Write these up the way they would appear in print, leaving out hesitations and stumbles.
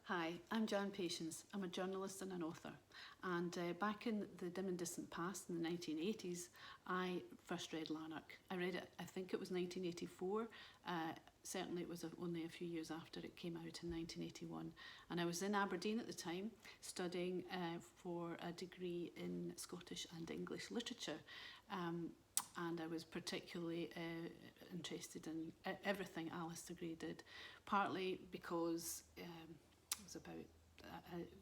Hi, I'm Jan Patience. I'm a journalist and an author. And back in the dim and distant past, in the 1980s, I first read Lanark. I read it, I think it was 1984. Certainly it was only a few years after it came out in 1981. And I was in Aberdeen at the time, studying for a degree in Scottish and English literature. And I was particularly interested in everything Alasdair did, partly because it was about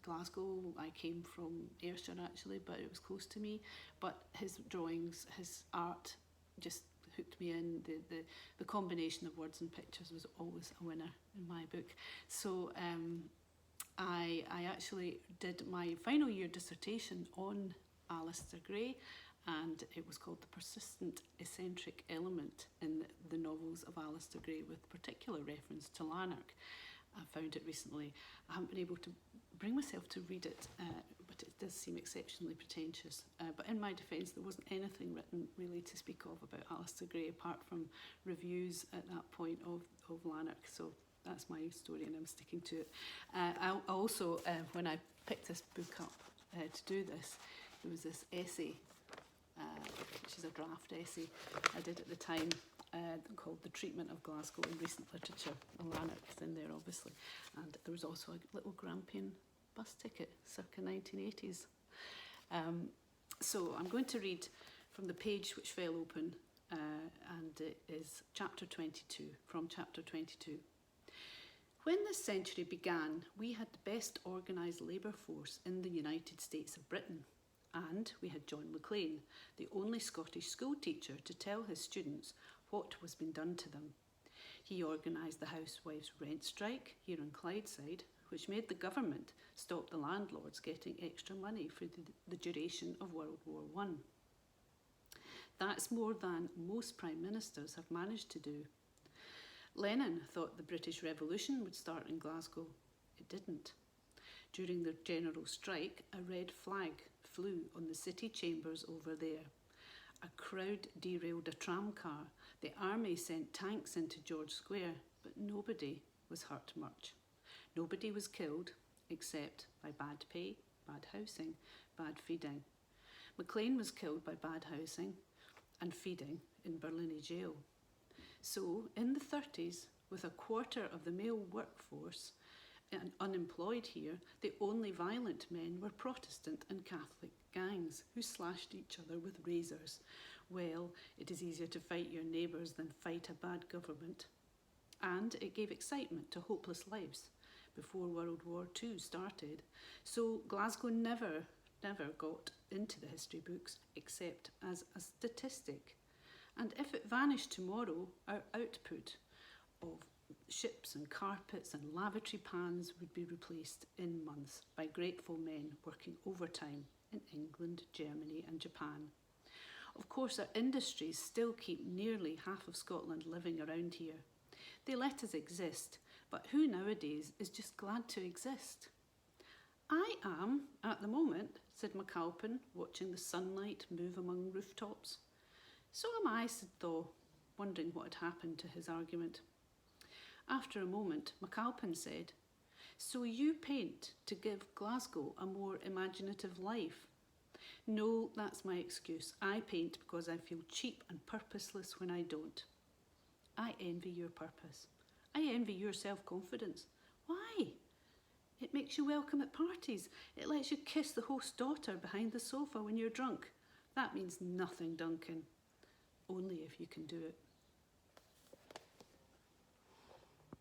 Glasgow. I came from Ayrshire actually, but it was close to me. But his drawings, his art just hooked me in. The combination of words and pictures was always a winner in my book. So I actually did my final year dissertation on Alasdair Gray, and it was called The Persistent Eccentric Element in the Novels of Alasdair Gray, with particular reference to Lanark. I found it recently. I haven't been able to bring myself to read it, but it does seem exceptionally pretentious. But in my defence, there wasn't anything written really to speak of about Alasdair Gray, apart from reviews at that point of Lanark. So that's my story, and I'm sticking to it. I also, when I picked this book up to do this, there was this essay, which is a draft essay I did at the time, called The Treatment of Glasgow in Recent Literature. Lanark is in there, obviously. And there was also a little Grampian bus ticket, circa 1980s. So I'm going to read from the page which fell open, and it is chapter 22, from chapter 22. When this century began, we had the best organised labour force in the United States of Britain. And we had John Maclean, the only Scottish school teacher to tell his students what was being done to them. He organised the housewives' rent strike here on Clydeside, which made the government stop the landlords getting extra money for the duration of World War I. That's more than most prime ministers have managed to do. Lenin thought the British Revolution would start in Glasgow. It didn't. During the general strike, a red flag flew on the city chambers over there. A crowd derailed a tram car. The army sent tanks into George Square, but nobody was hurt much. Nobody was killed, except by bad pay, bad housing, bad feeding. Maclean was killed by bad housing and feeding in Berlin jail. So, in the 30s, with a quarter of the male workforce and unemployed here, the only violent men were Protestant and Catholic gangs who slashed each other with razors. Well, it is easier to fight your neighbours than fight a bad government. And it gave excitement to hopeless lives before World War II started. So Glasgow never got into the history books except as a statistic. And if it vanished tomorrow, our output of ships and carpets and lavatory pans would be replaced in months by grateful men working overtime in England, Germany and Japan. Of course, our industries still keep nearly half of Scotland living around here. They let us exist, but who nowadays is just glad to exist? I am, at the moment, said McAlpin, watching the sunlight move among rooftops. So am I, said Thaw, wondering what had happened to his argument. After a moment, McAlpin said, "So you paint to give Glasgow a more imaginative life?" "No, that's my excuse. I paint because I feel cheap and purposeless when I don't." "I envy your purpose. I envy your self-confidence." "Why?" "It makes you welcome at parties. It lets you kiss the host's daughter behind the sofa when you're drunk." "That means nothing, Duncan." "Only if you can do it."